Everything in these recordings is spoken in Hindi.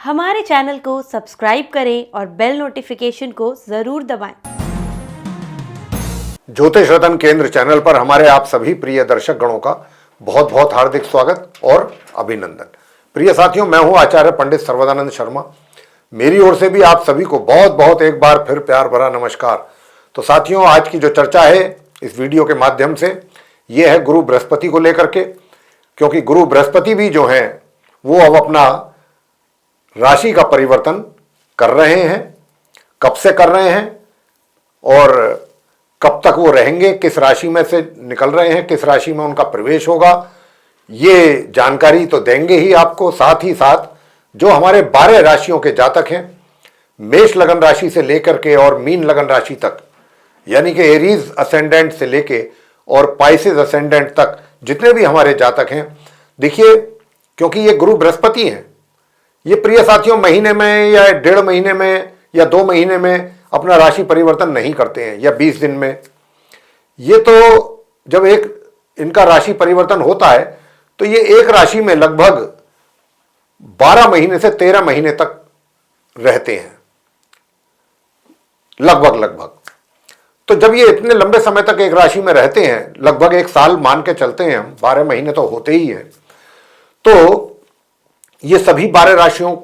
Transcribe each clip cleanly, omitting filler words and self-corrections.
हमारे चैनल को सब्सक्राइब करें और बेल नोटिफिकेशन को जरूर दबाएं। ज्योतिष रतन केंद्र चैनल पर हमारे आप सभी प्रिय दर्शक गणों का बहुत बहुत हार्दिक स्वागत और अभिनंदन। प्रिय साथियों, मैं हूं आचार्य पंडित सर्वदानंद शर्मा। मेरी ओर से भी आप सभी को बहुत बहुत एक बार फिर प्यार भरा नमस्कार। तो साथियों, आज की जो चर्चा है इस वीडियो के माध्यम से ये है गुरु बृहस्पति को लेकर के, क्योंकि गुरु बृहस्पति भी जो हैं वो अब अपना राशि का परिवर्तन कर रहे हैं। कब से कर रहे हैं और कब तक वो रहेंगे, किस राशि में से निकल रहे हैं, किस राशि में उनका प्रवेश होगा, ये जानकारी तो देंगे ही आपको। साथ ही साथ जो हमारे 12 राशियों के जातक हैं, मेष लगन राशि से लेकर के और मीन लगन राशि तक, यानी कि एरीज असेंडेंट से लेके और पाइसेस असेंडेंट तक जितने भी हमारे जातक हैं, देखिए क्योंकि ये गुरु बृहस्पति हैं, ये प्रिय साथियों महीने में या 1.5 महीने में या 2 महीने में अपना राशि परिवर्तन नहीं करते हैं, या 20 दिन में। ये तो जब एक इनका राशि परिवर्तन होता है तो ये एक राशि में लगभग 12 महीने से 13 महीने तक रहते हैं, लगभग। तो जब ये इतने लंबे समय तक एक राशि में रहते हैं, लगभग 1 साल मान के चलते हैं हम, 12 महीने तो होते ही हैं, तो ये सभी 12 राशियों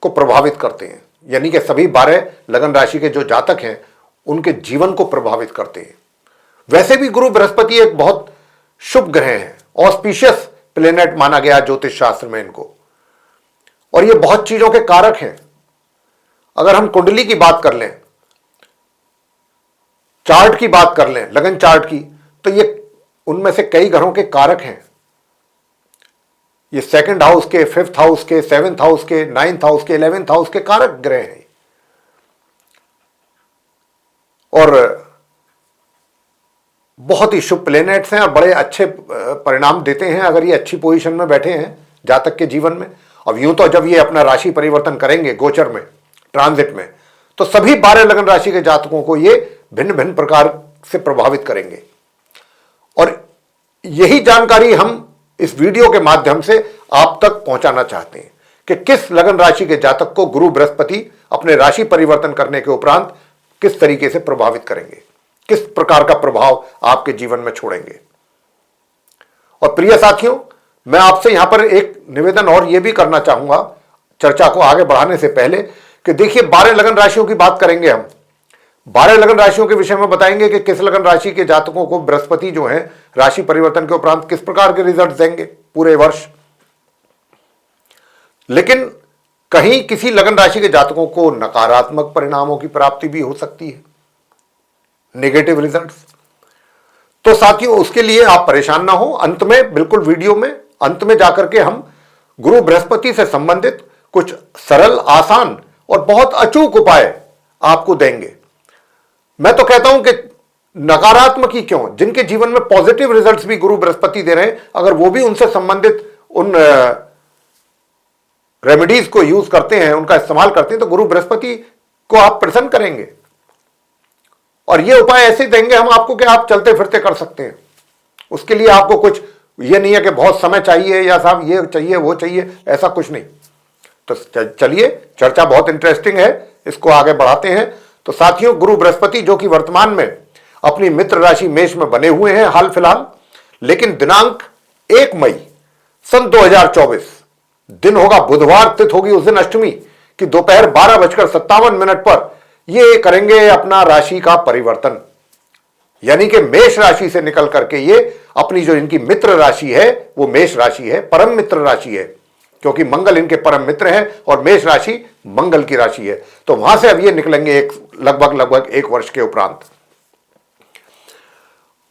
को प्रभावित करते हैं, यानी कि सभी 12 लगन राशि के जो जातक हैं उनके जीवन को प्रभावित करते हैं। वैसे भी गुरु बृहस्पति एक बहुत शुभ ग्रह है, ऑस्पिशियस प्लेनेट माना गया ज्योतिष शास्त्र में इनको, और ये बहुत चीजों के कारक हैं। अगर हम कुंडली की बात कर लें, चार्ट की बात कर लें, लगन चार्ट की, तो ये उनमें से कई ग्रहों के कारक हैं। ये 2nd हाउस के, 5th हाउस के, 7th हाउस के, 9th हाउस के, 11th हाउस के कारक ग्रह हैं और बहुत ही शुभ प्लेनेट्स हैं और बड़े अच्छे परिणाम देते हैं अगर ये अच्छी पोजीशन में बैठे हैं जातक के जीवन में। अब यूं तो जब ये अपना राशि परिवर्तन करेंगे गोचर में, ट्रांजिट में, तो सभी 12 लगन राशि के जातकों को ये भिन्न भिन्न प्रकार से प्रभावित करेंगे। और यही जानकारी हम इस वीडियो के माध्यम से आप तक पहुंचाना चाहते हैं कि किस लगन राशि के जातक को गुरु बृहस्पति अपने राशि परिवर्तन करने के उपरांत किस तरीके से प्रभावित करेंगे, किस प्रकार का प्रभाव आपके जीवन में छोड़ेंगे। और प्रिय साथियों, मैं आपसे यहां पर एक निवेदन और यह भी करना चाहूंगा चर्चा को आगे बढ़ाने से पहले कि देखिए 12 लगन राशियों की बात करेंगे हम, 12 लगन राशियों के विषय में बताएंगे कि किस लगन राशि के जातकों को बृहस्पति जो है राशि परिवर्तन के उपरांत किस प्रकार के रिजल्ट देंगे पूरे वर्ष। लेकिन कहीं किसी लगन राशि के जातकों को नकारात्मक परिणामों की प्राप्ति भी हो सकती है, नेगेटिव रिजल्ट्स। तो साथियों उसके लिए आप परेशान ना हो, अंत में बिल्कुल वीडियो में अंत में जाकर के हम गुरु बृहस्पति से संबंधित कुछ सरल, आसान और बहुत अचूक उपाय आपको देंगे। मैं तो कहता हूं कि नकारात्मक ही क्यों, जिनके जीवन में पॉजिटिव रिजल्ट्स भी गुरु बृहस्पति दे रहे हैं, अगर वो भी उनसे संबंधित उन रेमेडीज को यूज करते हैं, उनका इस्तेमाल करते हैं, तो गुरु बृहस्पति को आप प्रसन्न करेंगे। और ये उपाय ऐसे देंगे हम आपको कि आप चलते फिरते कर सकते हैं। उसके लिए आपको कुछ ये नहीं है कि बहुत समय चाहिए या साहब ये चाहिए वो चाहिए, ऐसा कुछ नहीं। तो चलिए, चर्चा बहुत इंटरेस्टिंग है, इसको आगे बढ़ाते हैं। तो साथियों, गुरु बृहस्पति जो कि वर्तमान में अपनी मित्र राशि मेष में बने हुए हैं हाल फिलहाल, लेकिन दिनांक 1 मई सन 2024, दिन होगा बुधवार, तिथि होगी उस दिन अष्टमी की दोपहर 12:57 पर ये करेंगे अपना राशि का परिवर्तन, यानी कि मेष राशि से निकल करके ये अपनी जो इनकी मित्र राशि है वो मेष राशि है, परम मित्र राशि है, क्योंकि मंगल इनके परम मित्र हैं और मेष राशि मंगल की राशि है। तो वहां से अब ये निकलेंगे लगभग 1 वर्ष के उपरांत,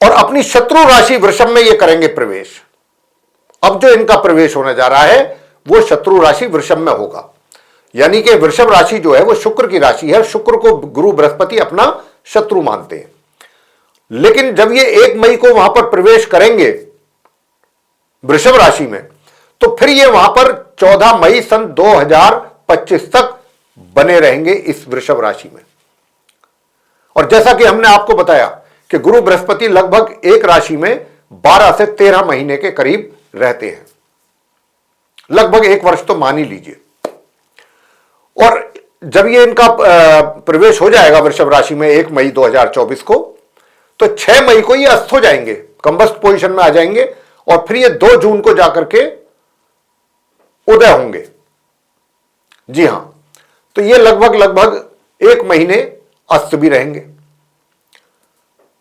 और अपनी शत्रु राशि वृषभ में ये करेंगे प्रवेश। अब जो इनका प्रवेश होने जा रहा है वो शत्रु राशि वृषभ में होगा, यानी कि वृषभ राशि जो है वो शुक्र की राशि है, शुक्र को गुरु बृहस्पति अपना शत्रु मानते हैं। लेकिन जब ये 1 मई को वहां पर प्रवेश करेंगे वृषभ राशि में, तो फिर ये वहां पर 14 मई सन 2025 तक बने रहेंगे इस वृषभ राशि में। और जैसा कि हमने आपको बताया कि गुरु बृहस्पति लगभग एक राशि में 12 से 13 महीने के करीब रहते हैं, लगभग 1 वर्ष तो मान ही लीजिए। और जब ये इनका प्रवेश हो जाएगा वृषभ राशि में 1 मई 2024 को, तो 6 मई को ये अस्त हो जाएंगे, कंबस्ट पोजीशन में आ जाएंगे और फिर ये 2 जून को जाकर के उदय होंगे। जी हां, तो ये लगभग 1 महीने अस्त भी रहेंगे।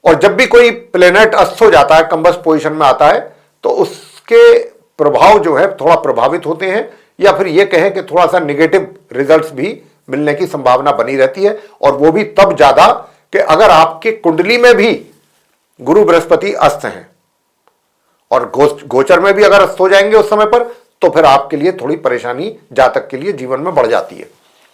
और जब भी कोई प्लेनेट अस्त हो जाता है, कंबस्ट पोजीशन में आता है, तो उसके प्रभाव जो है थोड़ा प्रभावित होते हैं, या फिर यह कहें कि थोड़ा सा नेगेटिव रिजल्ट्स भी मिलने की संभावना बनी रहती है। और वो भी तब ज्यादा कि अगर आपकी कुंडली में भी गुरु बृहस्पति अस्त हैं और गोचर में भी अगर अस्त हो जाएंगे उस समय पर, तो फिर आपके लिए थोड़ी परेशानी जातक के लिए जीवन में बढ़ जाती है।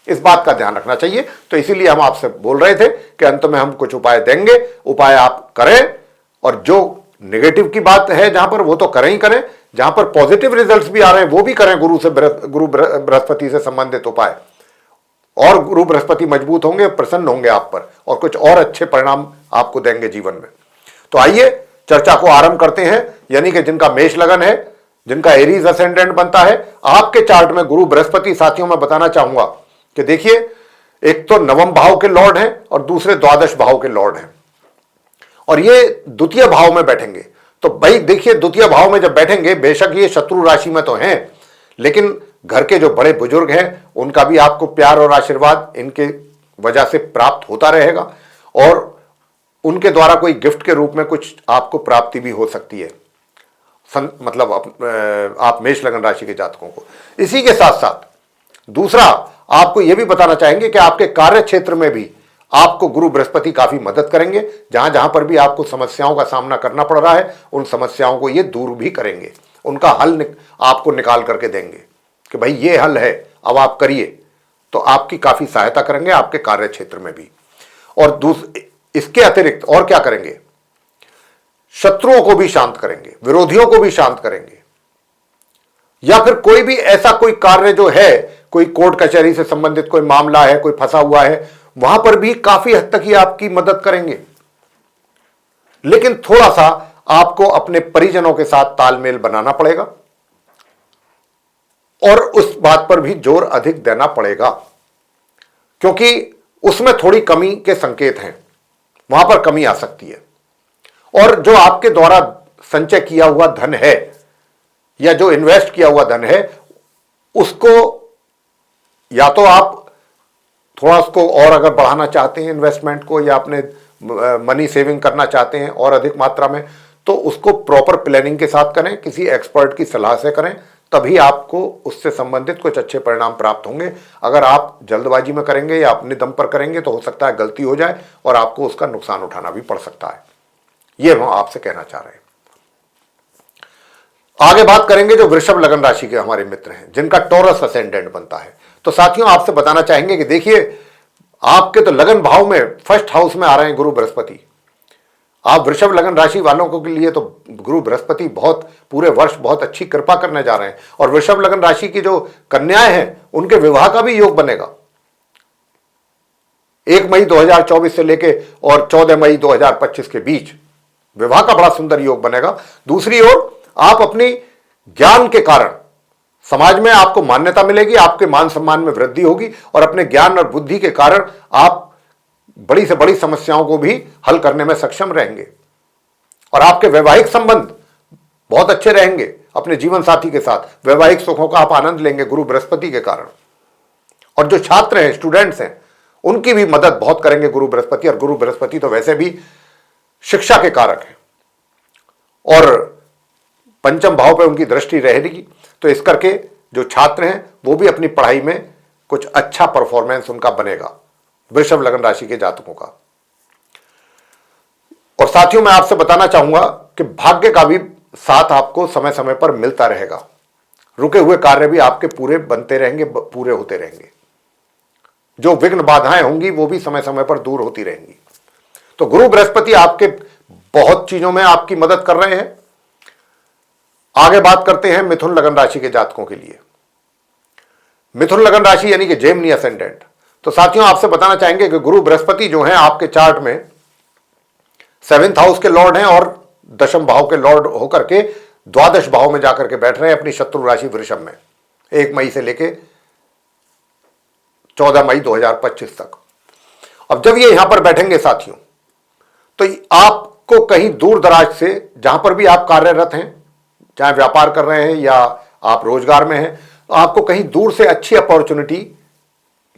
इस बात का ध्यान रखना चाहिए। तो इसीलिए हम आपसे बोल रहे थे कि अंत में हम कुछ उपाय देंगे, उपाय आप करें, और जो नेगेटिव की बात है जहां पर वो तो करें ही करें, जहां पर पॉजिटिव रिजल्ट्स भी आ रहे हैं वो भी करें, गुरु बृहस्पति से संबंधित उपाय। और गुरु बृहस्पति मजबूत होंगे, प्रसन्न होंगे आप पर, और कुछ और अच्छे परिणाम आपको देंगे जीवन में। तो आइए चर्चा को आरंभ करते हैं। यानी कि जिनका मेष लगन है, जिनका एरीज असेंडेंट बनता है, आपके चार्ट में गुरु बृहस्पति, साथियों मैं बताना चाहूंगा कि देखिए, एक तो नवम भाव के लॉर्ड हैं और दूसरे द्वादश भाव के लॉर्ड हैं, और ये द्वितीय भाव में बैठेंगे। तो भाई देखिए, द्वितीय भाव में जब बैठेंगे, बेशक ये शत्रु राशि में तो हैं, लेकिन घर के जो बड़े बुजुर्ग हैं उनका भी आपको प्यार और आशीर्वाद इनके वजह से प्राप्त होता रहेगा, और उनके द्वारा कोई गिफ्ट के रूप में कुछ आपको प्राप्ति भी हो सकती है। मतलब आप मेष लगन राशि के जातकों को। इसी के साथ साथ दूसरा आपको यह भी बताना चाहेंगे कि आपके कार्य क्षेत्र में भी आपको गुरु बृहस्पति काफी मदद करेंगे। जहां जहां पर भी आपको समस्याओं का सामना करना पड़ रहा है, उन समस्याओं को ये दूर भी करेंगे, उनका हल आपको निकाल करके देंगे कि भाई ये हल है, अब आप करिए। तो आपकी काफी सहायता करेंगे आपके कार्य क्षेत्र में भी। और इसके अतिरिक्त और क्या करेंगे? शत्रुओं को भी शांत करेंगे, विरोधियों को भी शांत करेंगे, या फिर कोई भी ऐसा कोई कार्य जो है, कोई कोर्ट कचहरी से संबंधित कोई मामला है, कोई फंसा हुआ है, वहां पर भी काफी हद तक ही आपकी मदद करेंगे। लेकिन थोड़ा सा आपको अपने परिजनों के साथ तालमेल बनाना पड़ेगा और उस बात पर भी जोर अधिक देना पड़ेगा, क्योंकि उसमें थोड़ी कमी के संकेत हैं, वहां पर कमी आ सकती है। और जो आपके द्वारा संचय किया हुआ धन है या जो इन्वेस्ट किया हुआ धन है, उसको या तो आप थोड़ा उसको और अगर बढ़ाना चाहते हैं इन्वेस्टमेंट को, या अपने मनी सेविंग करना चाहते हैं और अधिक मात्रा में, तो उसको प्रॉपर प्लानिंग के साथ करें, किसी एक्सपर्ट की सलाह से करें, तभी आपको उससे संबंधित कुछ अच्छे परिणाम प्राप्त होंगे। अगर आप जल्दबाजी में करेंगे या अपने दम पर करेंगे तो हो सकता है गलती हो जाए और आपको उसका नुकसान उठाना भी पड़ सकता है। ये हम आपसे कहना चाह रहे हैं। आगे बात करेंगे जो वृषभ लगन राशि के हमारे मित्र हैं, जिनका टॉरस असेंडेंट बनता है। तो साथियों आपसे बताना चाहेंगे कि देखिए, आपके तो लगन भाव में फर्स्ट हाउस में आ रहे हैं गुरु बृहस्पति। आप वृषभ लगन राशि वालों के लिए तो गुरु बृहस्पति बहुत पूरे वर्ष बहुत अच्छी कृपा करने जा रहे हैं, और वृषभ लगन राशि की जो कन्याएं हैं उनके विवाह का भी योग बनेगा 1 मई 2024 से लेके और 14 मई 2025 के बीच विवाह का बड़ा सुंदर योग बनेगा। दूसरी ओर आप अपनी ज्ञान के कारण समाज में आपको मान्यता मिलेगी, आपके मान सम्मान में वृद्धि होगी, और अपने ज्ञान और बुद्धि के कारण आप बड़ी से बड़ी समस्याओं को भी हल करने में सक्षम रहेंगे, और आपके वैवाहिक संबंध बहुत अच्छे रहेंगे। अपने जीवन साथी के साथ वैवाहिक सुखों का आप आनंद लेंगे गुरु बृहस्पति के कारण। और जो छात्र हैं, स्टूडेंट्स हैं, उनकी भी मदद बहुत करेंगे गुरु बृहस्पति, और गुरु बृहस्पति तो वैसे भी शिक्षा के कारक हैं और पंचम भाव पर उनकी दृष्टि रहेगी। तो इस करके जो छात्र हैं वो भी अपनी पढ़ाई में कुछ अच्छा परफॉर्मेंस उनका बनेगा, वृषभ लगन राशि के जातकों का। और साथियों मैं आपसे बताना चाहूंगा कि भाग्य का भी साथ आपको समय समय पर मिलता रहेगा। रुके हुए कार्य भी आपके पूरे बनते रहेंगे, पूरे होते रहेंगे। जो विघ्न बाधाएं होंगी वो भी समय समय पर दूर होती रहेंगी। तो गुरु बृहस्पति आपके बहुत चीजों में आपकी मदद कर रहे हैं। आगे बात करते हैं मिथुन लगन राशि के जातकों के लिए। मिथुन लगन राशि यानी कि जेमिनी असेंडेंट। तो साथियों आपसे बताना चाहेंगे कि गुरु बृहस्पति जो हैं आपके चार्ट में 7th हाउस के लॉर्ड हैं और दशम भाव के लॉर्ड होकर के द्वादश भाव में जाकर के बैठ रहे हैं अपनी शत्रु राशि वृषभ में 1 मई से लेके 14 मई 2025 तक। अब जब ये यहां पर बैठेंगे साथियों, तो आपको कहीं दूर दराज से, जहां पर भी आप कार्यरत हैं, चाहे व्यापार कर रहे हैं या आप रोजगार में हैं, तो आपको कहीं दूर से अच्छी अपॉर्चुनिटी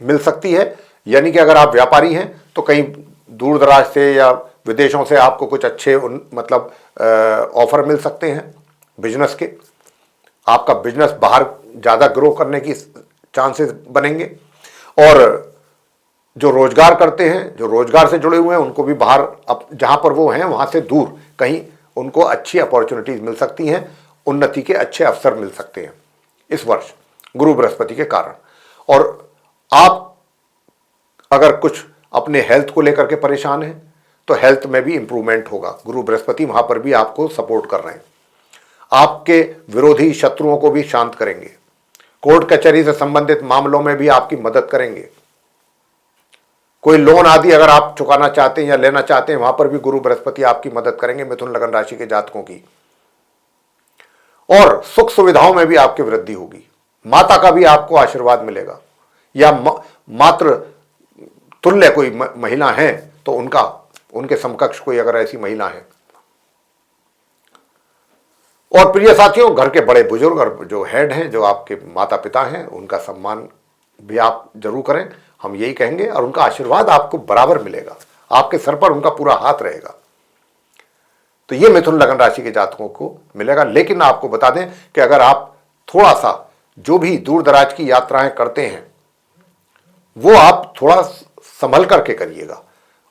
मिल सकती है। यानी कि अगर आप व्यापारी हैं तो कहीं दूर दराज से या विदेशों से आपको कुछ अच्छे मतलब ऑफर मिल सकते हैं बिजनेस के। आपका बिजनेस बाहर ज़्यादा ग्रो करने की चांसेस बनेंगे। और जो रोजगार करते हैं, जो रोजगार से जुड़े हुए हैं, उनको भी बाहर, अब जहाँ पर वो हैं वहाँ से दूर कहीं उनको अच्छी अपॉर्चुनिटीज मिल सकती हैं, उन्नति के अच्छे अवसर मिल सकते हैं इस वर्ष गुरु बृहस्पति के कारण। और आप अगर कुछ अपने हेल्थ को लेकर के परेशान हैं तो हेल्थ में भी इंप्रूवमेंट होगा। गुरु बृहस्पति वहां पर भी आपको सपोर्ट कर रहे हैं, आपके विरोधी शत्रुओं को भी शांत करेंगे, कोर्ट कचहरी से संबंधित मामलों में भी आपकी मदद करेंगे। कोई लोन आदि अगर आप चुकाना चाहते हैं या लेना चाहते हैं, वहां पर भी गुरु बृहस्पति आपकी मदद करेंगे मिथुन लग्न राशि के जातकों की। और सुख सुविधाओं में भी आपकी वृद्धि होगी। माता का भी आपको आशीर्वाद मिलेगा, या मात्र तुल्य कोई महिला है तो उनके समकक्ष कोई अगर ऐसी महिला है। और प्रिय साथियों, घर के बड़े बुजुर्ग और जो हेड हैं, जो आपके माता पिता हैं, उनका सम्मान भी आप जरूर करें, हम यही कहेंगे। और उनका आशीर्वाद आपको बराबर मिलेगा, आपके सर पर उनका पूरा हाथ रहेगा। तो ये मिथुन लग्न राशि के जातकों को मिलेगा। लेकिन आपको बता दें कि अगर आप थोड़ा सा जो भी दूर दराज की यात्राएं करते हैं वो आप थोड़ा संभल करके करिएगा।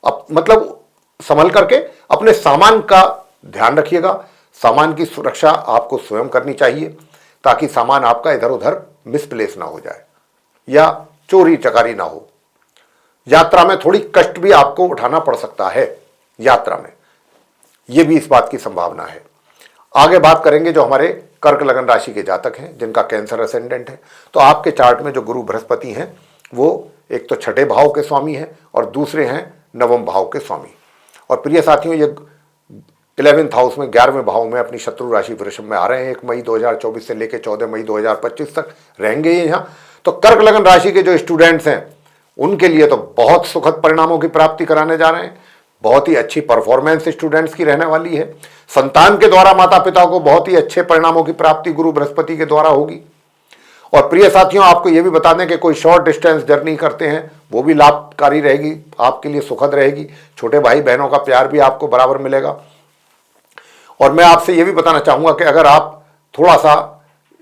अब मतलब संभल करके अपने सामान का ध्यान रखिएगा। सामान की सुरक्षा आपको स्वयं करनी चाहिए ताकि सामान आपका इधर उधर मिसप्लेस ना हो जाए या चोरी चकारी ना हो। यात्रा में थोड़ी कष्ट भी आपको उठाना पड़ सकता है यात्रा में, यह भी इस बात की संभावना है। आगे बात करेंगे जो हमारे कर्क लग्न राशि के जातक हैं जिनका कैंसर असेंडेंट है। तो आपके चार्ट में जो गुरु बृहस्पति हैं वो एक तो छठे भाव के स्वामी हैं और दूसरे हैं नवम भाव के स्वामी। और प्रिय साथियों, ये 11th हाउस में 11वें भाव में अपनी शत्रु राशि वृषभ में आ रहे हैं। 1 मई 2024 से लेकर 14 मई 2025 तक रहेंगे ये यहाँ। तो कर्क लग्न राशि के जो स्टूडेंट्स हैं उनके लिए तो बहुत सुखद परिणामों की प्राप्ति कराने जा रहे हैं। बहुत ही अच्छी परफॉर्मेंस स्टूडेंट्स की रहने वाली है। संतान के द्वारा माता पिता को बहुत ही अच्छे परिणामों की प्राप्ति गुरु बृहस्पति के द्वारा होगी। और प्रिय साथियों, आपको यह भी बता दें कि कोई शॉर्ट डिस्टेंस जर्नी करते हैं वो भी लाभकारी रहेगी, आपके लिए सुखद रहेगी। छोटे भाई बहनों का प्यार भी आपको बराबर मिलेगा। और मैं आपसे यह भी बताना चाहूंगा कि अगर आप थोड़ा सा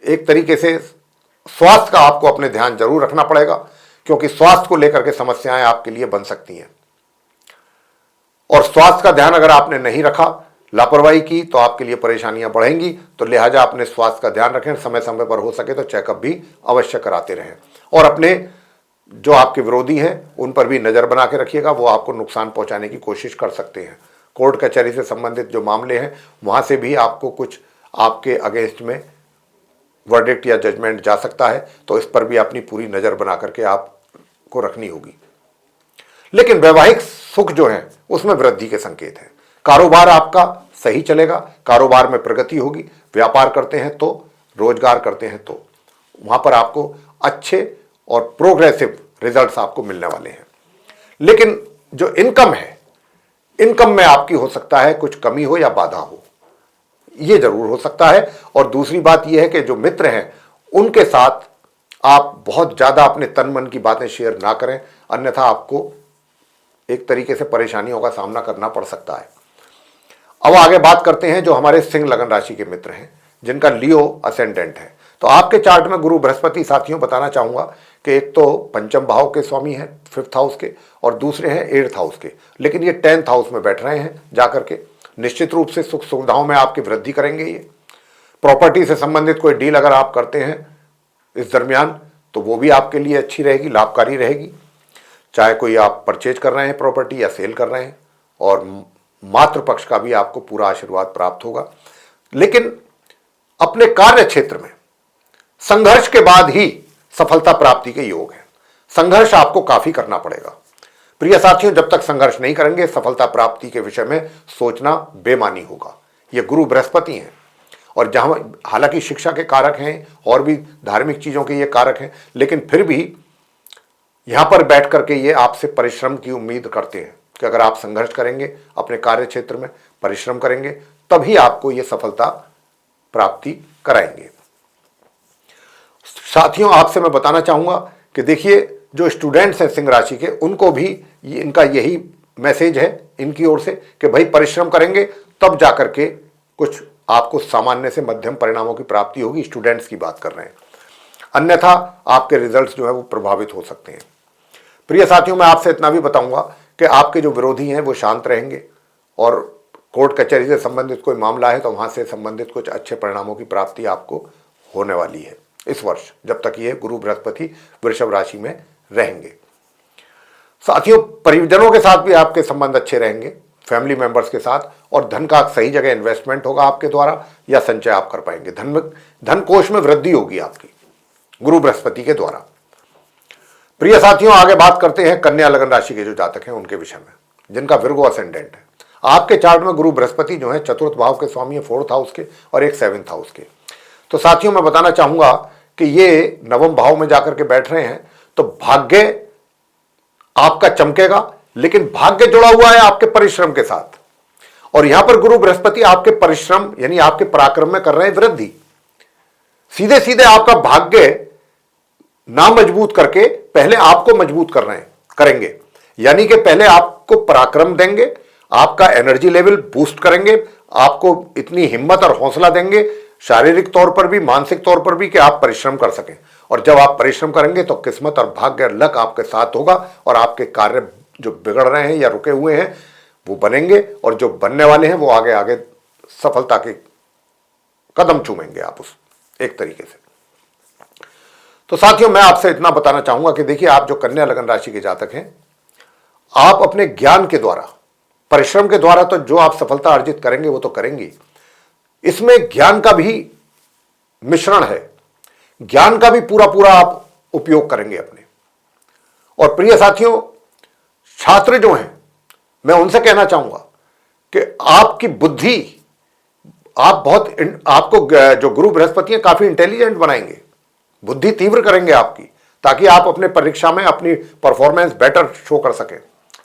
एक तरीके से स्वास्थ्य का आपको अपने ध्यान जरूर रखना पड़ेगा, क्योंकि स्वास्थ्य को लेकर के समस्याएं आपके लिए बन सकती हैं। और स्वास्थ्य का ध्यान अगर आपने नहीं रखा, लापरवाही की, तो आपके लिए परेशानियां बढ़ेंगी। तो लिहाजा अपने स्वास्थ्य का ध्यान रखें, समय समय पर हो सके तो चेकअप भी अवश्य कराते रहें। और अपने जो आपके विरोधी हैं उन पर भी नजर बना के रखिएगा, वो आपको नुकसान पहुंचाने की कोशिश कर सकते हैं। कोर्ट कचहरी से संबंधित जो मामले हैं वहां से भी आपको कुछ आपके अगेंस्ट में वर्डिक्ट या जजमेंट जा सकता है, तो इस पर भी अपनी पूरी नजर बना करके आपको रखनी होगी। लेकिन वैवाहिक सुख जो है उसमें वृद्धि के संकेत हैं। कारोबार आपका सही चलेगा, कारोबार में प्रगति होगी। व्यापार करते हैं तो, रोजगार करते हैं तो वहां पर आपको अच्छे और प्रोग्रेसिव रिजल्ट्स आपको मिलने वाले हैं। लेकिन जो इनकम है, इनकम में आपकी हो सकता है कुछ कमी हो या बाधा हो, यह जरूर हो सकता है। और दूसरी बात यह है कि जो मित्र हैं उनके साथ आप बहुत ज्यादा अपने तन मन की बातें शेयर ना करें, अन्यथा आपको एक तरीके से परेशानियों का सामना करना पड़ सकता है। अब आगे बात करते हैं जो हमारे सिंह लग्न राशि के मित्र हैं जिनका लियो असेंडेंट है। तो आपके चार्ट में गुरु बृहस्पति साथियों बताना चाहूंगा कि एक तो पंचम भाव के स्वामी हैं 5th हाउस के, और दूसरे हैं 8th हाउस के। लेकिन ये 10th हाउस में बैठ रहे हैं जाकर के। निश्चित रूप से सुख सुविधाओं में आपकी वृद्धि करेंगे। ये प्रॉपर्टी से संबंधित कोई डील अगर आप करते हैं इस दरमियान तो वो भी आपके लिए अच्छी रहेगी, लाभकारी रहेगी। चाहे कोई आप परचेज कर रहे हैं प्रॉपर्टी या सेल कर रहे हैं, और मातृ पक्ष का भी आपको पूरा आशीर्वाद प्राप्त होगा। लेकिन अपने कार्य क्षेत्र में संघर्ष के बाद ही सफलता प्राप्ति के योग हैं। संघर्ष आपको काफी करना पड़ेगा प्रिय साथियों। जब तक संघर्ष नहीं करेंगे सफलता प्राप्ति के विषय में सोचना बेमानी होगा। ये गुरु बृहस्पति हैं और जहां हालांकि शिक्षा के कारक हैं और भी धार्मिक चीजों के ये कारक हैं, लेकिन फिर भी यहां पर बैठ करके ये आपसे परिश्रम की उम्मीद करते हैं कि अगर आप संघर्ष करेंगे, अपने कार्य क्षेत्र में परिश्रम करेंगे, तभी आपको ये सफलता प्राप्ति कराएंगे। साथियों, आपसे मैं बताना चाहूंगा कि देखिए, जो स्टूडेंट्स हैं सिंह राशि के, उनको भी इनका यही मैसेज है इनकी ओर से कि भाई परिश्रम करेंगे तब जाकर के कुछ आपको सामान्य से मध्यम परिणामों की प्राप्ति होगी। स्टूडेंट्स की बात कर रहे हैं, अन्यथा आपके रिजल्ट्स जो है वो प्रभावित हो सकते हैं। प्रिय साथियों, मैं आपसे इतना भी बताऊंगा कि आपके जो विरोधी हैं वो शांत रहेंगे और कोर्ट कचहरी से संबंधित कोई मामला है तो वहां से संबंधित कुछ अच्छे परिणामों की प्राप्ति आपको होने वाली है इस वर्ष, जब तक ये गुरु बृहस्पति वृषभ राशि में रहेंगे। साथियों, परिजनों के साथ भी आपके संबंध अच्छे रहेंगे, फैमिली मेंबर्स के साथ, और धन का सही जगह इन्वेस्टमेंट होगा आपके द्वारा या संचय आप कर पाएंगे। धन कोष में वृद्धि होगी आपकी गुरु बृहस्पति के द्वारा। प्रिय साथियों, आगे बात करते हैं कन्या लगन राशि के जो जातक हैं उनके विषय में, जिनका विर्गो असेंडेंट है। आपके चार्ट में गुरु बृहस्पति जो है चतुर्थ भाव के स्वामी है, 4th हाउस के, और एक 7th हाउस के। तो साथियों, मैं बताना चाहूंगा कि ये नवम भाव में जाकर के बैठ रहे हैं तो भाग्य आपका चमकेगा, लेकिन भाग्य जुड़ा हुआ है आपके परिश्रम के साथ, और यहां पर गुरु बृहस्पति आपके परिश्रम यानी आपके पराक्रम में कर रहे हैं वृद्धि। सीधे सीधे आपका भाग्य ना मजबूत करके पहले आपको मजबूत कर रहे हैं, करेंगे, यानी कि पहले आपको पराक्रम देंगे, आपका एनर्जी लेवल बूस्ट करेंगे, आपको इतनी हिम्मत और हौसला देंगे शारीरिक तौर पर भी, मानसिक तौर पर भी, कि आप परिश्रम कर सकें। और जब आप परिश्रम करेंगे तो किस्मत और भाग्य और लक आपके साथ होगा, और आपके कार्य जो बिगड़ रहे हैं या रुके हुए हैं वो बनेंगे, और जो बनने वाले हैं वो आगे आगे सफलता के कदम चूमेंगे आप उस एक तरीके से। तो साथियों, मैं आपसे इतना बताना चाहूंगा कि देखिए, आप जो कन्या लगन राशि के जातक हैं, आप अपने ज्ञान के द्वारा, परिश्रम के द्वारा तो जो आप सफलता अर्जित करेंगे वो तो करेंगे, इसमें ज्ञान का भी मिश्रण है, ज्ञान का भी पूरा पूरा आप उपयोग करेंगे अपने। और प्रिय साथियों, छात्र जो हैं, मैं उनसे कहना चाहूंगा कि आपकी बुद्धि, आप बहुत, आपको जो गुरु बृहस्पति हैं काफी इंटेलिजेंट बनाएंगे, बुद्धि तीव्र करेंगे आपकी, ताकि आप अपने परीक्षा में अपनी परफॉर्मेंस बेटर शो कर सकें।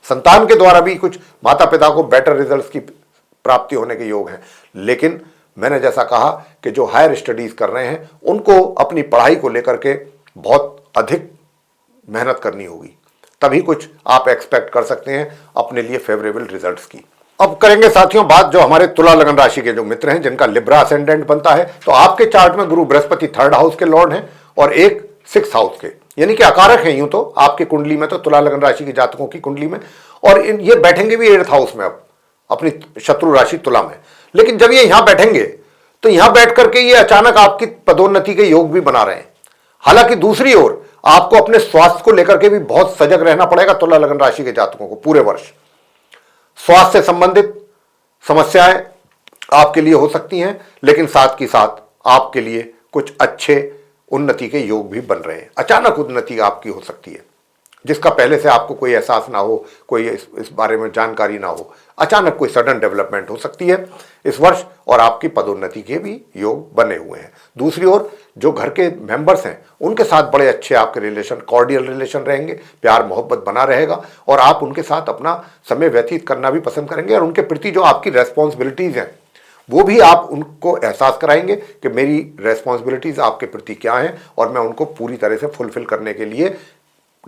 संतान के द्वारा भी कुछ माता पिता को बेटर रिजल्ट्स की प्राप्ति होने के योग हैं। लेकिन मैंने जैसा कहा कि जो हायर स्टडीज कर रहे हैं उनको अपनी पढ़ाई को लेकर के बहुत अधिक मेहनत करनी होगी, तभी कुछ आप एक्सपेक्ट कर सकते हैं अपने लिए फेवरेबल रिजल्ट्स की। अब करेंगे साथियों बात जो हमारे तुला लगन राशि के जो मित्र हैं, जिनका लिब्रा असेंडेंट बनता है। तो आपके चार्ट में गुरु बृहस्पति 3rd हाउस के लॉर्ड हैं और एक 6th हाउस के, यानी कि अकारक हैं यूं तो आपकी कुंडली में, तो तुला लगन राशि के जातकों की कुंडली में, और ये बैठेंगे भी 8th हाउस में, अब अपनी शत्रु राशि तुला में। लेकिन जब ये यहां बैठेंगे तो यहां बैठ करके ये अचानक आपकी पदोन्नति के योग भी बना रहे हैं। हालांकि दूसरी ओर आपको अपने स्वास्थ्य को लेकर के भी बहुत सजग रहना पड़ेगा तुला लगन राशि के जातकों को। पूरे वर्ष स्वास्थ्य से संबंधित समस्याएं आपके लिए हो सकती हैं, लेकिन साथ ही साथ आपके लिए कुछ अच्छे उन्नति के योग भी बन रहे हैं। अचानक उन्नति आपकी हो सकती है, जिसका पहले से आपको कोई एहसास ना हो, कोई इस बारे में जानकारी ना हो। अचानक कोई सडन डेवलपमेंट हो सकती है इस वर्ष, और आपकी पदोन्नति के भी योग बने हुए हैं। दूसरी ओर जो घर के मेंबर्स हैं उनके साथ बड़े अच्छे आपके रिलेशन, कॉर्डियल रिलेशन रहेंगे, प्यार मोहब्बत बना रहेगा, और आप उनके साथ अपना समय व्यतीत करना भी पसंद करेंगे, और उनके प्रति जो आपकी रेस्पॉन्सिबिलिटीज हैं वो भी आप उनको एहसास कराएंगे कि मेरी रेस्पॉन्सिबिलिटीज आपके प्रति क्या हैं, और मैं उनको पूरी तरह से फुलफिल करने के लिए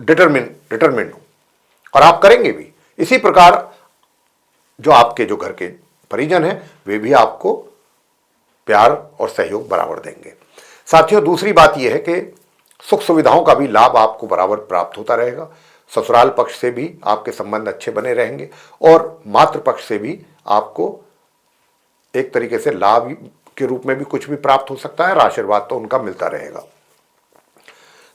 डिटरमिन्ड हूं, और आप करेंगे भी। इसी प्रकार जो आपके जो घर के परिजन हैं वे भी आपको प्यार और सहयोग बराबर देंगे। साथियों, दूसरी बात यह है कि सुख सुविधाओं का भी लाभ आपको बराबर प्राप्त होता रहेगा। ससुराल पक्ष से भी आपके संबंध अच्छे बने रहेंगे, और मातृ पक्ष से भी आपको एक तरीके से लाभ के रूप में भी कुछ भी प्राप्त हो सकता है, और आशीर्वाद तो उनका मिलता रहेगा।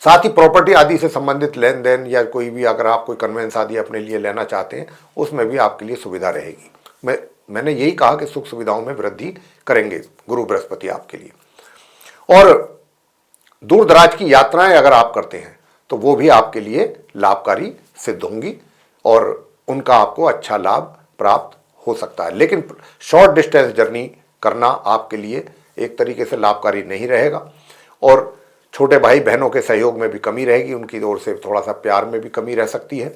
साथ ही प्रॉपर्टी आदि से संबंधित लेन देन, या कोई भी अगर आप कोई कन्वेंस आदि अपने लिए लेना चाहते हैं, उसमें भी आपके लिए सुविधा रहेगी। मैंने यही कहा कि सुख सुविधाओं में वृद्धि करेंगे गुरु बृहस्पति आपके लिए। और दूर दराज की यात्राएं अगर आप करते हैं तो वो भी आपके लिए लाभकारी सिद्ध होंगी, और उनका आपको अच्छा लाभ प्राप्त हो सकता है। लेकिन शॉर्ट डिस्टेंस जर्नी करना आपके लिए एक तरीके से लाभकारी नहीं रहेगा, और छोटे भाई बहनों के सहयोग में भी कमी रहेगी, उनकी ओर से थोड़ा सा प्यार में भी कमी रह सकती है।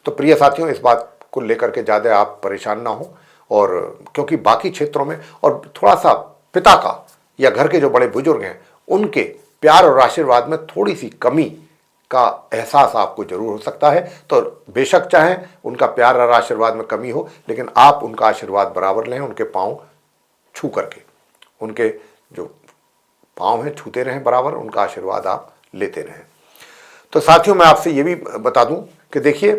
तो प्रिय साथियों, इस बात को लेकर के ज़्यादा आप परेशान ना हो, और क्योंकि बाकी क्षेत्रों में और थोड़ा सा पिता का या घर के जो बड़े बुजुर्ग हैं उनके प्यार और आशीर्वाद में थोड़ी सी कमी का एहसास आपको जरूर हो सकता है। तो बेशक चाहे उनका प्यार और आशीर्वाद में कमी हो, लेकिन आप उनका आशीर्वाद बराबर लें, उनके पांव छू करके, उनके जो पांव हैं छूते रहें बराबर, उनका आशीर्वाद आप लेते रहें। तो साथियों, मैं आपसे ये भी बता दूं कि देखिए,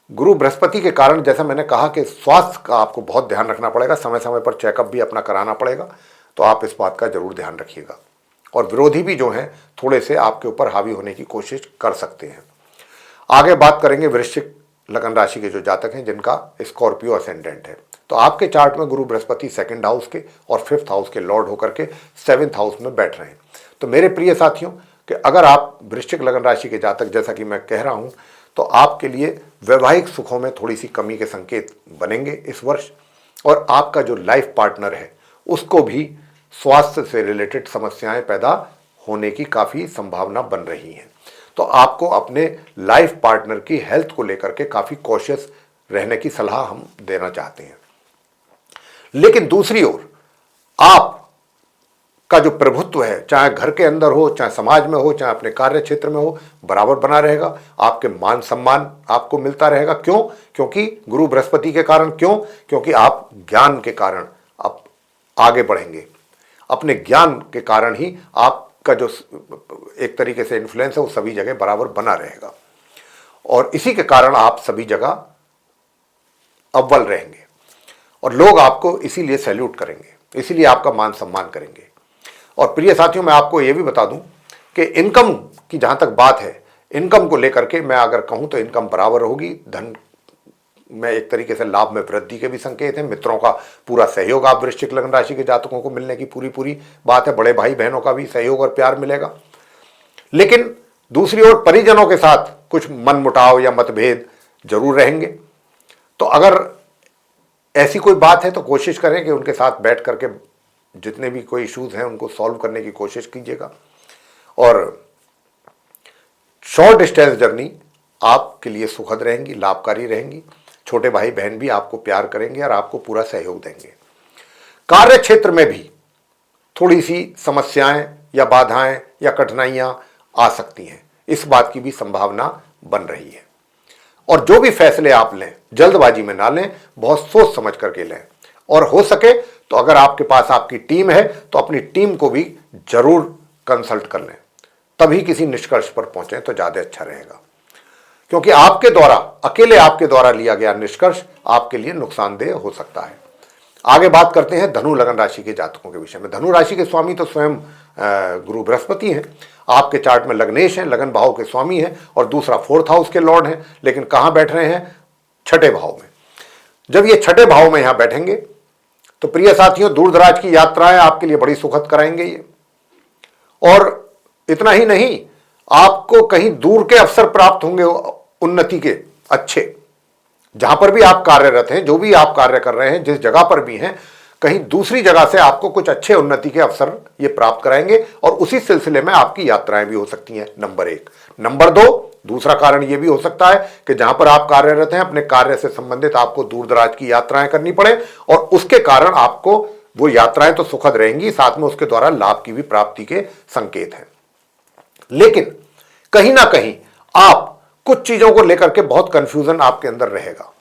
गुरु बृहस्पति के कारण जैसा मैंने कहा कि स्वास्थ्य का आपको बहुत ध्यान रखना पड़ेगा, समय समय पर चेकअप भी अपना कराना पड़ेगा। तो आप इस बात का जरूर ध्यान रखिएगा। और विरोधी भी जो हैं थोड़े से आपके ऊपर हावी होने की कोशिश कर सकते हैं। आगे बात करेंगे वृश्चिक लगन राशि के जो जातक हैं जिनका स्कॉर्पियो असेंडेंट है। तो आपके चार्ट में गुरु बृहस्पति 2nd हाउस के और 5th हाउस के लॉर्ड होकर के 7th हाउस में बैठ रहे हैं। तो मेरे प्रिय साथियों, कि अगर आप वृश्चिक लगन राशि के जातक, जैसा कि मैं कह रहा हूं, तो आपके लिए वैवाहिक सुखों में थोड़ी सी कमी के संकेत बनेंगे इस वर्ष। और आपका जो लाइफ पार्टनर है उसको भी स्वास्थ्य से रिलेटेड समस्याएं पैदा होने की काफ़ी संभावना बन रही है। तो आपको अपने लाइफ पार्टनर की हेल्थ को लेकर के काफ़ी कॉशियस रहने की सलाह हम देना चाहते हैं। लेकिन दूसरी ओर आप का जो प्रभुत्व है, चाहे घर के अंदर हो, चाहे समाज में हो, चाहे अपने कार्य क्षेत्र में हो, बराबर बना रहेगा। आपके मान सम्मान आपको मिलता रहेगा। क्यों? क्योंकि गुरु बृहस्पति के कारण। क्यों? क्योंकि आप ज्ञान के कारण आप आगे बढ़ेंगे। अपने ज्ञान के कारण ही आपका जो एक तरीके से इन्फ्लुएंस है वो सभी जगह बराबर बना रहेगा, और इसी के कारण आप सभी जगह अव्वल रहेंगे और लोग आपको इसीलिए सैल्यूट करेंगे, इसीलिए आपका मान सम्मान करेंगे। और प्रिय साथियों, मैं आपको यह भी बता दूं कि इनकम की जहां तक बात है, इनकम को लेकर के मैं अगर कहूं तो इनकम बराबर होगी। धन में एक तरीके से लाभ में वृद्धि के भी संकेत हैं। मित्रों का पूरा सहयोग आप वृश्चिक लगन राशि के जातकों को मिलने की पूरी बात है। बड़े भाई बहनों का भी सहयोग और प्यार मिलेगा। लेकिन दूसरी ओर परिजनों के साथ कुछ मनमुटाव या मतभेद जरूर रहेंगे। तो अगर ऐसी कोई बात है तो कोशिश करें कि उनके साथ बैठ करके जितने भी कोई इश्यूज हैं उनको सॉल्व करने की कोशिश कीजिएगा। और शॉर्ट डिस्टेंस जर्नी आपके लिए सुखद रहेंगी, लाभकारी रहेंगी। छोटे भाई बहन भी आपको प्यार करेंगे और आपको पूरा सहयोग देंगे। कार्य क्षेत्र में भी थोड़ी सी समस्याएं या बाधाएं या कठिनाइयां आ सकती हैं, इस बात की भी संभावना बन रही है। और जो भी फैसले आप लें जल्दबाजी में ना लें, बहुत सोच समझ करके लें। और हो सके तो अगर आपके पास आपकी टीम है तो अपनी टीम को भी जरूर कंसल्ट कर लें, तभी किसी निष्कर्ष पर पहुंचे तो ज्यादा अच्छा रहेगा। क्योंकि आपके द्वारा, अकेले आपके द्वारा लिया गया निष्कर्ष आपके लिए नुकसानदेह हो सकता है। आगे बात करते हैं धनु लगन राशि के जातकों के विषय में। धनु राशि के स्वामी तो स्वयं गुरु बृहस्पति हैं। आपके चार्ट में लग्नेश हैं, लगन भाव के स्वामी हैं, और दूसरा 4th हाउस के लॉर्ड हैं। लेकिन कहां बैठ रहे हैं? 6ठे भाव में। जब ये 6ठे भाव में यहां बैठेंगे तो प्रिय साथियों, दूर दराज की यात्राएं आपके लिए बड़ी सुखद कराएंगे ये। और इतना ही नहीं, आपको कहीं दूर के अवसर प्राप्त होंगे, उन्नति के अच्छे। जहां पर भी आप कार्यरत हैं, जो भी आप कार्य कर रहे हैं, जिस जगह पर भी हैं, कहीं दूसरी जगह से आपको कुछ अच्छे उन्नति के अवसर ये प्राप्त कराएंगे, और उसी सिलसिले में आपकी यात्राएं भी हो सकती हैं। नंबर 1। नंबर 2, दूसरा कारण यह भी हो सकता है कि जहां पर आप कार्यरत हैं, अपने कार्य से संबंधित आपको दूर दराज की यात्राएं करनी पड़े, और उसके कारण आपको वो यात्राएं तो सुखद रहेंगी, साथ में उसके द्वारा लाभ की भी प्राप्ति के संकेत हैं। लेकिन कहीं ना कहीं आप कुछ चीजों को लेकर के बहुत कंफ्यूजन आपके अंदर रहेगा।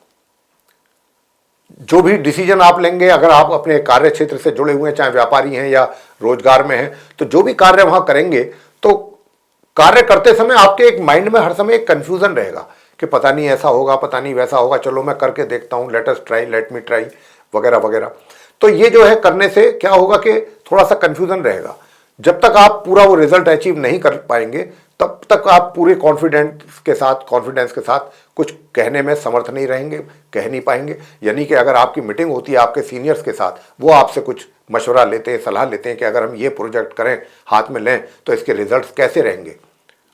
जो भी डिसीजन आप लेंगे, अगर आप अपने कार्य क्षेत्र से जुड़े हुए हैं, चाहे व्यापारी हैं या रोजगार में हैं, तो जो भी कार्य वहां करेंगे तो कार्य करते समय आपके एक माइंड में हर समय एक कंफ्यूजन रहेगा कि पता नहीं ऐसा होगा, पता नहीं वैसा होगा, चलो मैं करके देखता हूं, let us try, let me try, वगैरह वगैरह। तो ये जो है करने से क्या होगा कि थोड़ा सा कंफ्यूजन रहेगा। जब तक आप पूरा वो रिजल्ट अचीव नहीं कर पाएंगे, तब तक आप पूरे कॉन्फिडेंस के साथ कुछ कहने में समर्थ नहीं रहेंगे, कह नहीं पाएंगे। यानी कि अगर आपकी मीटिंग होती है आपके सीनियर्स के साथ, वो आपसे कुछ मशवरा लेते हैं, सलाह लेते हैं कि अगर हम ये प्रोजेक्ट करें, हाथ में लें, तो इसके रिजल्ट्स कैसे रहेंगे,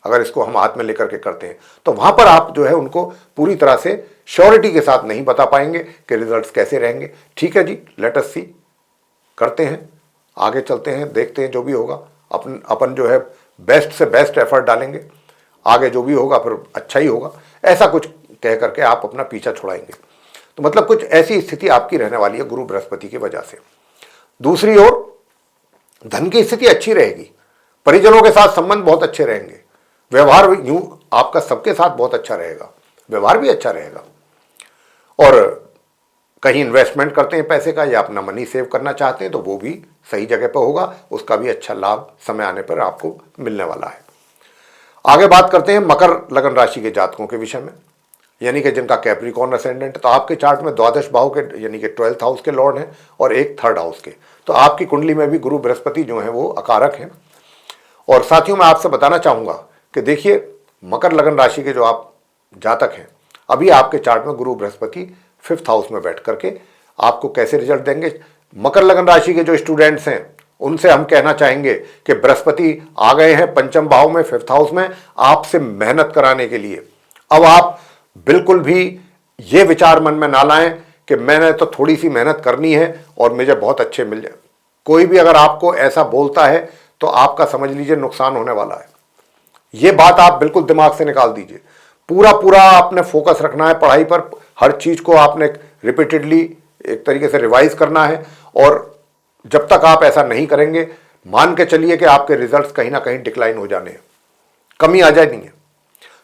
अगर इसको हम हाथ में लेकर के करते हैं, तो वहां पर आप जो है उनको पूरी तरह से श्योरिटी के साथ नहीं बता पाएंगे कि रिजल्ट्स कैसे रहेंगे। ठीक है जी, लेट अस सी, करते हैं, आगे चलते हैं, देखते हैं जो भी होगा। अपन जो है बेस्ट से बेस्ट एफर्ट डालेंगे, आगे जो भी होगा फिर अच्छा ही होगा, ऐसा कुछ कह करके आप अपना पीछा छुड़ाएंगे। तो मतलब कुछ ऐसी स्थिति आपकी रहने वाली है गुरु बृहस्पति की वजह से। दूसरी ओर धन की स्थिति अच्छी रहेगी, परिजनों के साथ संबंध बहुत अच्छे रहेंगे, व्यवहार यूं आपका सबके साथ बहुत अच्छा रहेगा, व्यवहार भी अच्छा रहेगा। और कहीं इन्वेस्टमेंट करते हैं पैसे का या अपना मनी सेव करना चाहते हैं तो वो भी सही जगह पर होगा, उसका भी अच्छा लाभ समय आने पर आपको मिलने वाला है। आगे बात करते हैं मकर लगन राशि के जातकों के विषय में, यानी कि जिनका कैप्रिकॉर्न असेंडेंट। तो आपके चार्ट में द्वादश भाव के यानी कि 12th हाउस के लॉर्ड हैं और एक 3rd हाउस के। तो आपकी कुंडली में भी गुरु बृहस्पति जो है वो अकारक हैं। और साथियों मैं आपसे बताना चाहूँगा कि देखिए मकर लगन राशि के जो आप जातक हैं, अभी आपके चार्ट में गुरु बृहस्पति 5th हाउस में बैठ करके आपको कैसे रिजल्ट देंगे। मकर लगन राशि के जो स्टूडेंट्स हैं उनसे हम कहना चाहेंगे कि बृहस्पति आ गए हैं पंचम भाव में 5th हाउस में आपसे मेहनत कराने के लिए। अब आप बिल्कुल भी ये विचार मन में ना लाएं कि मैंने तो थोड़ी सी मेहनत करनी है और मुझे बहुत अच्छे मिल जाए। कोई भी अगर आपको ऐसा बोलता है तो आपका समझ लीजिए नुकसान होने वाला है। ये बात आप बिल्कुल दिमाग से निकाल दीजिए। पूरा आपने फोकस रखना है पढ़ाई पर, हर चीज को आपने रिपीटेडली एक तरीके से रिवाइज करना है। और जब तक आप ऐसा नहीं करेंगे मान के चलिए कि आपके रिजल्ट्स कहीं ना कहीं डिक्लाइन हो जाने हैं, कमी आ जानी है।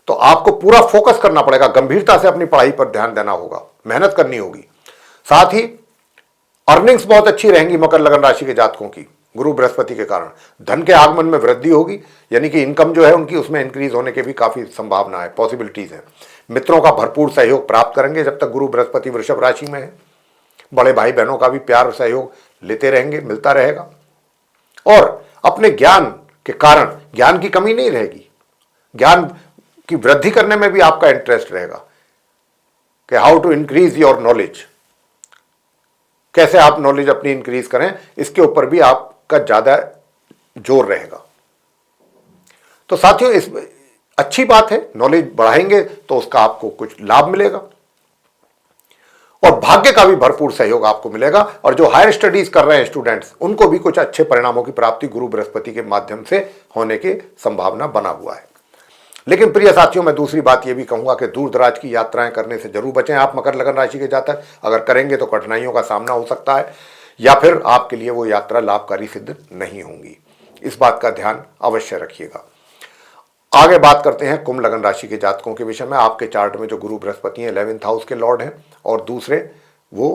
तो आपको पूरा फोकस करना पड़ेगा, गंभीरता से अपनी पढ़ाई पर ध्यान देना होगा, मेहनत करनी होगी। साथ ही अर्निंग्स बहुत अच्छी रहेंगी मकर लगन राशि के जातकों की गुरु बृहस्पति के कारण। धन के आगमन में वृद्धि होगी, यानी कि इनकम जो है उनकी उसमें इंक्रीज होने की भी काफी संभावना है, पॉसिबिलिटीज है। मित्रों का भरपूर सहयोग प्राप्त करेंगे जब तक गुरु बृहस्पति वृषभ राशि में है। बड़े भाई बहनों का भी प्यार और सहयोग लेते रहेंगे, मिलता रहेगा। और अपने ज्ञान के कारण ज्ञान की कमी नहीं रहेगी, ज्ञान की वृद्धि करने में भी आपका इंटरेस्ट रहेगा कि how to increase your knowledge, कैसे आप नॉलेज अपनी इंक्रीज करें, इसके ऊपर भी आपका ज्यादा जोर रहेगा। तो साथियों इस अच्छी बात है, नॉलेज बढ़ाएंगे तो उसका आपको कुछ लाभ मिलेगा और भाग्य का भी भरपूर सहयोग आपको मिलेगा। और जो हायर स्टडीज कर रहे हैं स्टूडेंट्स उनको भी कुछ अच्छे परिणामों की प्राप्ति गुरु बृहस्पति के माध्यम से होने की संभावना बना हुआ है। लेकिन प्रिय साथियों मैं दूसरी बात यह भी कहूंगा कि दूर दराज की यात्राएं करने से जरूर बचें। आप मकर लगन राशि के जातक अगर करेंगे तो कठिनाइयों का सामना हो सकता है या फिर आपके लिए वो यात्रा लाभकारी सिद्ध नहीं होंगी, इस बात का ध्यान अवश्य रखिएगा। आगे बात करते हैं कुंभ लगन राशि के जातकों के विषय में। आपके चार्ट में जो गुरु बृहस्पति हैं 11th हाउस के लॉर्ड हैं और दूसरे वो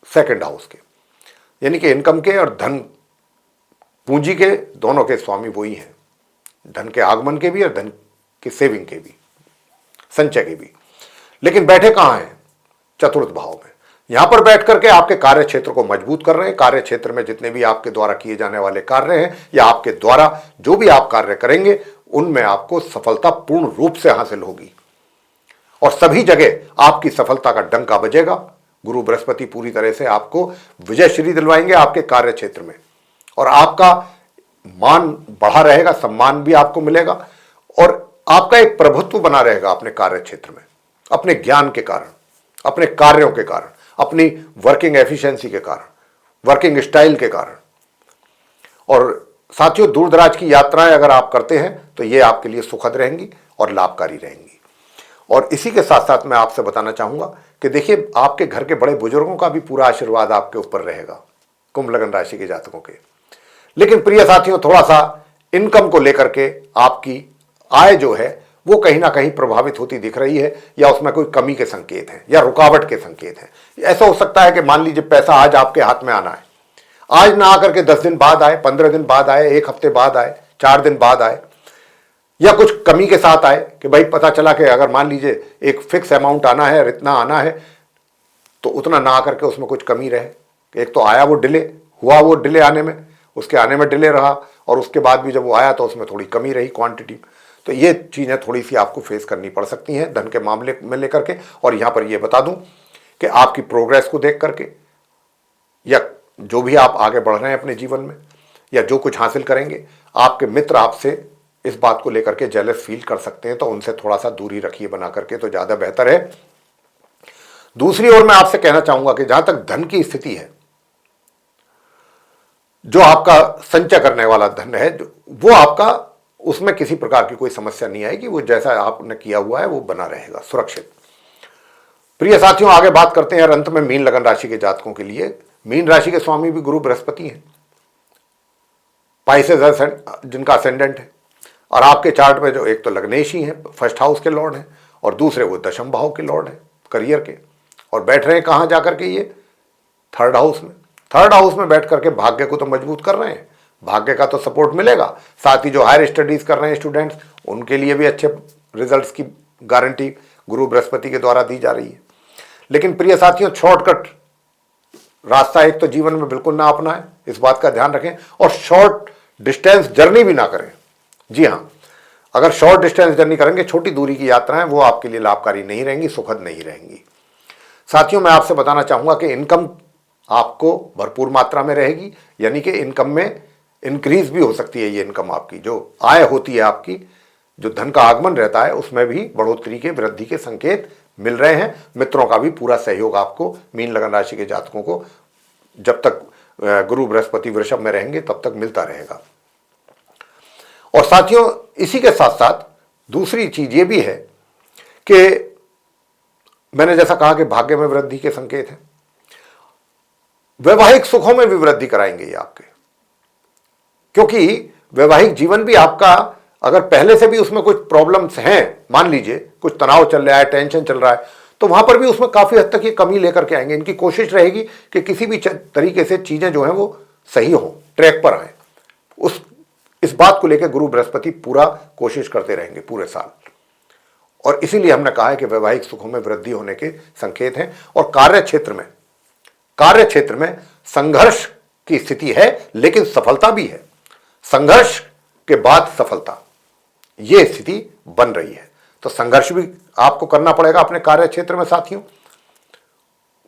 2nd हाउस के, यानी कि इनकम के और धन पूंजी के दोनों के स्वामी वही हैं, धन के आगमन के भी और धन के सेविंग के भी, संचय के भी। लेकिन बैठे कहां हैं? 4th भाव में। यहां पर बैठ करके आपके कार्य क्षेत्र को मजबूत कर रहे हैं। कार्य क्षेत्र में जितने भी आपके द्वारा किए जाने वाले कार्य हैं या आपके द्वारा जो भी आप कार्य करेंगे उनमें आपको सफलता पूर्ण रूप से हासिल होगी और सभी जगह आपकी सफलता का डंका बजेगा। गुरु बृहस्पति पूरी तरह से आपको विजयश्री दिलवाएंगे आपके कार्य क्षेत्र में और आपका मान बढ़ा रहेगा, सम्मान भी आपको मिलेगा और आपका एक प्रभुत्व बना रहेगा अपने कार्य क्षेत्र में, अपने ज्ञान के कारण, अपने कार्यों के कारण, अपनी वर्किंग एफिशिएंसी के कारण, वर्किंग स्टाइल के कारण। और साथियों दूर दराज की यात्राएं अगर आप करते हैं तो ये आपके लिए सुखद रहेंगी और लाभकारी रहेंगी। और इसी के साथ साथ मैं आपसे बताना चाहूंगा कि देखिए आपके घर के बड़े बुजुर्गों का भी पूरा आशीर्वाद आपके ऊपर रहेगा कुंभ लगन राशि के जातकों के। लेकिन प्रिय साथियों थोड़ा सा इनकम को लेकर के आपकी आय जो है वो कहीं ना कहीं प्रभावित होती दिख रही है या उसमें कोई कमी के संकेत हैं या रुकावट के संकेत हैं। ऐसा हो सकता है कि मान लीजिए पैसा आज आपके हाथ में आना है, आज ना आकर के 10 दिन बाद आए, 15 दिन बाद आए, 1 हफ्ते बाद आए, 4 दिन बाद आए या कुछ कमी के साथ आए कि भाई पता चला कि अगर मान लीजिए एक फिक्स अमाउंट आना है, इतना आना है तो उतना ना आकर के उसमें कुछ कमी रहे। एक तो आया वो डिले हुआ, वो डिले आने में, उसके आने में डिले रहा और उसके बाद भी जब वो आया तो उसमें थोड़ी कमी रही क्वांटिटी। तो ये चीज़ें थोड़ी सी आपको फेस करनी पड़ सकती हैं धन के मामले में लेकर के। और यहाँ पर ये बता दूं कि आपकी प्रोग्रेस को देख करके या जो भी आप आगे बढ़ रहे हैं अपने जीवन में या जो कुछ हासिल करेंगे, आपके मित्र आपसे इस बात को लेकर के जेलस फील कर सकते हैं, तो उनसे थोड़ा सा दूरी रखिए बना करके तो ज़्यादा बेहतर है। दूसरी ओर मैं आपसे कहना चाहूँगा कि जहाँ तक धन की स्थिति है जो आपका संचय करने वाला धन है, वो आपका, उसमें किसी प्रकार की कोई समस्या नहीं आएगी। वो जैसा आपने किया हुआ है वो बना रहेगा, सुरक्षित। प्रिय साथियों, आगे बात करते हैं अंत में मीन लगन राशि के जातकों के लिए। मीन राशि के स्वामी भी गुरु बृहस्पति हैं, पाइसेस जिनका असेंडेंट है, और आपके चार्ट में जो एक तो लग्नेश ही है, फर्स्ट हाउस के लॉर्ड हैं, और दूसरे वो दशम भाव के लॉर्ड हैं, करियर के, और बैठ रहे हैं कहाँ जाकर के, ये थर्ड हाउस में। थर्ड हाउस में बैठ करके भाग्य को तो मजबूत कर रहे हैं, भाग्य का तो सपोर्ट मिलेगा, साथ ही जो हायर स्टडीज कर रहे हैं स्टूडेंट्स, उनके लिए भी अच्छे रिजल्ट्स की गारंटी गुरु बृहस्पति के द्वारा दी जा रही है। लेकिन प्रिय साथियों, शॉर्टकट रास्ता एक तो जीवन में बिल्कुल ना अपनाएं, इस बात का ध्यान रखें, और शॉर्ट डिस्टेंस जर्नी भी ना करें। जी हाँ, अगर शॉर्ट डिस्टेंस जर्नी करेंगे, छोटी दूरी की यात्राएं, वो आपके लिए लाभकारी नहीं रहेंगी, सुखद नहीं रहेंगी। साथियों, मैं आपसे बताना चाहूंगा कि इनकम आपको भरपूर मात्रा में रहेगी, यानी कि इनकम में इंक्रीज भी हो सकती है। ये इनकम आपकी जो आय होती है, आपकी जो धन का आगमन रहता है, उसमें भी बढ़ोतरी के, वृद्धि के संकेत मिल रहे हैं। मित्रों का भी पूरा सहयोग आपको, मीन लगन राशि के जातकों को, जब तक गुरु बृहस्पति वृषभ में रहेंगे तब तक मिलता रहेगा। और साथियों, इसी के साथ साथ दूसरी चीज ये भी है कि मैंने जैसा कहा कि भाग्य में वृद्धि के संकेत हैं, वैवाहिक सुखों में भी वृद्धि कराएंगे ये आपके, क्योंकि वैवाहिक जीवन भी आपका, अगर पहले से भी उसमें कुछ प्रॉब्लम्स हैं, मान लीजिए कुछ तनाव चल रहा है, टेंशन चल रहा है, तो वहां पर भी उसमें काफी हद तक ये कमी लेकर के आएंगे। इनकी कोशिश रहेगी कि किसी भी तरीके से चीजें जो हैं वो सही हो, ट्रैक पर आए। इस बात को लेकर गुरु बृहस्पति पूरा कोशिश करते रहेंगे पूरे साल, और इसीलिए हमने कहा है कि वैवाहिक सुखों में वृद्धि होने के संकेत हैं। और कार्य क्षेत्र में संघर्ष की स्थिति है, लेकिन सफलता भी है। संघर्ष के बाद सफलता, यह स्थिति बन रही है। तो संघर्ष भी आपको करना पड़ेगा अपने कार्य क्षेत्र में साथियों,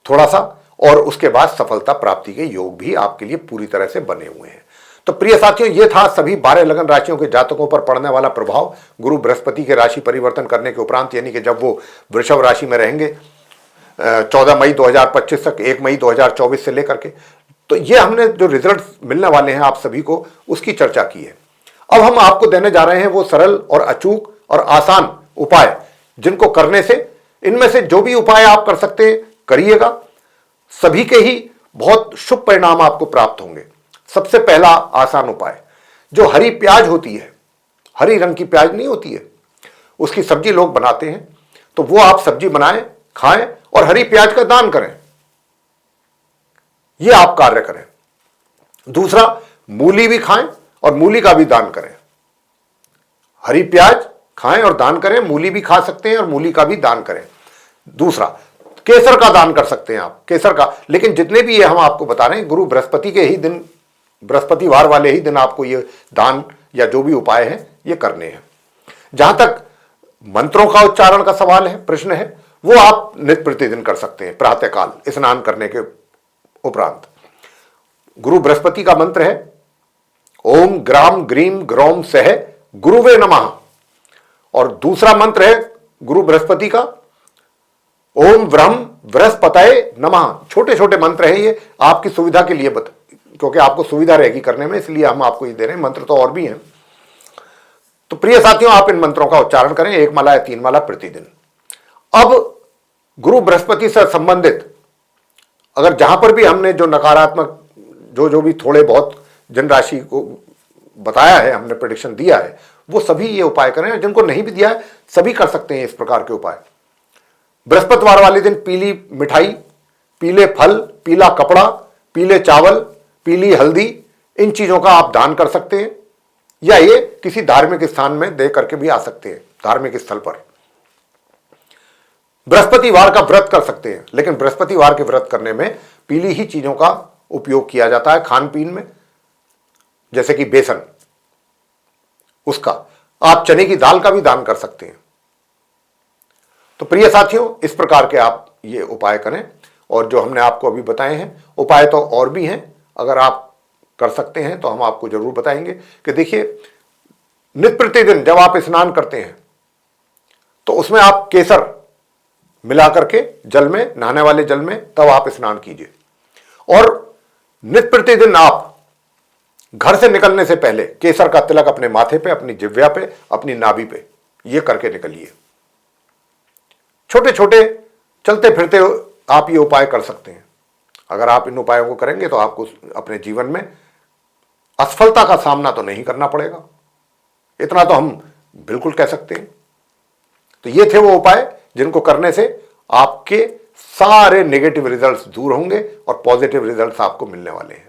थोड़ा सा, और उसके बाद सफलता प्राप्ति के योग भी आपके लिए पूरी तरह से बने हुए हैं। तो प्रिय साथियों, ये था सभी 12 लगन राशियों के जातकों पर पड़ने वाला प्रभाव गुरु बृहस्पति के राशि परिवर्तन करने के उपरांत, यानी कि जब वो वृषभ राशि में रहेंगे 14 मई 2025 तक, 1 मई 2024 से लेकर के। तो ये हमने जो रिजल्ट मिलने वाले हैं आप सभी को, उसकी चर्चा की है। अब हम आपको देने जा रहे हैं वो सरल और अचूक और आसान उपाय, जिनको करने से, इनमें से जो भी उपाय आप कर सकते हैं करिएगा, सभी के ही बहुत शुभ परिणाम आपको प्राप्त होंगे। सबसे पहला आसान उपाय, जो हरी प्याज होती है, हरी रंग की प्याज नहीं होती है, उसकी सब्जी लोग बनाते हैं, तो वो आप सब्जी बनाएं, खाएं, और हरी प्याज का दान करें, ये आप कार्य करें। दूसरा, मूली भी खाएं और मूली का भी दान करें। हरी प्याज खाएं और दान करें, मूली भी खा सकते हैं और मूली का भी दान करें। दूसरा, केसर का दान कर सकते हैं आप, केसर का। लेकिन जितने भी ये हम आपको बता रहे हैं, गुरु बृहस्पति के ही दिन, बृहस्पतिवार वाले ही दिन आपको ये दान या जो भी उपाय हैं ये करने हैं। जहां तक मंत्रों का उच्चारण का सवाल है, प्रश्न है, वो आप नित्य प्रतिदिन कर सकते हैं प्रातःकाल स्नान करने के उपरांत। गुरु बृहस्पति का मंत्र है ओम ग्राम ग्रीम ग्रौम सह गुरुवे नमः, और दूसरा मंत्र है गुरु बृहस्पति का ओम ब्रह्म बृहस्पतये नमः। छोटे छोटे मंत्र हैं ये, आपकी सुविधा के लिए क्योंकि आपको सुविधा रहेगी करने में, इसलिए हम आपको ये दे रहे हैं। मंत्र तो और भी हैं। तो प्रिय साथियों, आप इन मंत्रों का उच्चारण करें 1 माला या 3 माला प्रतिदिन। अब गुरु बृहस्पति से संबंधित अगर जहां पर भी हमने जो नकारात्मक जो भी थोड़े बहुत जन राशि को बताया है, हमने प्रेडिक्शन दिया है, वो सभी ये उपाय करें। जिनको नहीं भी दिया है सभी कर सकते हैं इस प्रकार के उपाय। बृहस्पतिवार वाले दिन पीली मिठाई, पीले फल, पीला कपड़ा, पीले चावल, पीली हल्दी, इन चीजों का आप दान कर सकते हैं, या ये किसी धार्मिक स्थान में दे करके भी आ सकते हैं, धार्मिक स्थल पर। बृहस्पतिवार का व्रत कर सकते हैं, लेकिन बृहस्पतिवार के व्रत करने में पीली ही चीजों का उपयोग किया जाता है खान पीन में, जैसे कि बेसन, उसका। आप चने की दाल का भी दान कर सकते हैं। तो प्रिय साथियों, इस प्रकार के आप ये उपाय करें। और जो हमने आपको अभी बताए हैं उपाय तो और भी हैं, अगर आप कर सकते हैं तो हम आपको जरूर बताएंगे। कि देखिए, नित्य प्रतिदिन जब आप स्नान करते हैं तो उसमें आप केसर मिला करके जल में, नहाने वाले जल में, तब आप स्नान कीजिए। और नित्य प्रतिदिन आप घर से निकलने से पहले केसर का तिलक अपने माथे पे, अपनी जिह्वा पे, अपनी नाभि पे ये करके निकलिए। छोटे छोटे चलते फिरते आप ये उपाय कर सकते हैं। अगर आप इन उपायों को करेंगे तो आपको अपने जीवन में असफलता का सामना तो नहीं करना पड़ेगा, इतना तो हम बिल्कुल कह सकते हैं। तो ये थे वो उपाय जिनको करने से आपके सारे नेगेटिव रिजल्ट्स दूर होंगे और पॉजिटिव रिजल्ट्स आपको मिलने वाले हैं।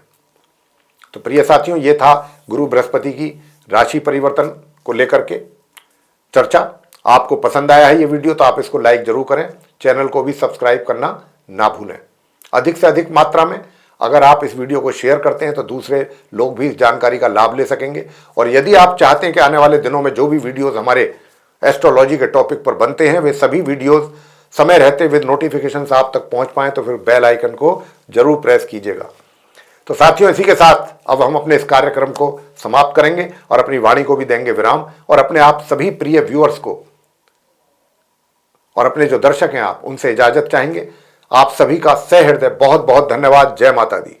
तो प्रिय साथियों, ये था गुरु बृहस्पति की राशि परिवर्तन को लेकर के चर्चा। आपको पसंद आया है ये वीडियो तो आप इसको लाइक जरूर करें, चैनल को भी सब्सक्राइब करना ना भूलें। अधिक से अधिक मात्रा में अगर आप इस वीडियो को शेयर करते हैं तो दूसरे लोग भी इस जानकारी का लाभ ले सकेंगे। और यदि आप चाहते हैं कि आने वाले दिनों में जो भी वीडियोस हमारे एस्ट्रोलॉजी के टॉपिक पर बनते हैं वे सभी वीडियोस समय रहते विद नोटिफिकेशंस आप तक पहुंच पाएं तो फिर बेल आइकन को जरूर प्रेस कीजिएगा। तो साथियों, इसी के साथ अब हम अपने इस कार्यक्रम को समाप्त करेंगे और अपनी वाणी को भी देंगे विराम, और अपने आप सभी प्रिय व्यूअर्स को और अपने जो दर्शक हैं आप उनसे इजाजत चाहेंगे। आप सभी का सहृदय बहुत बहुत धन्यवाद। जय माता दी।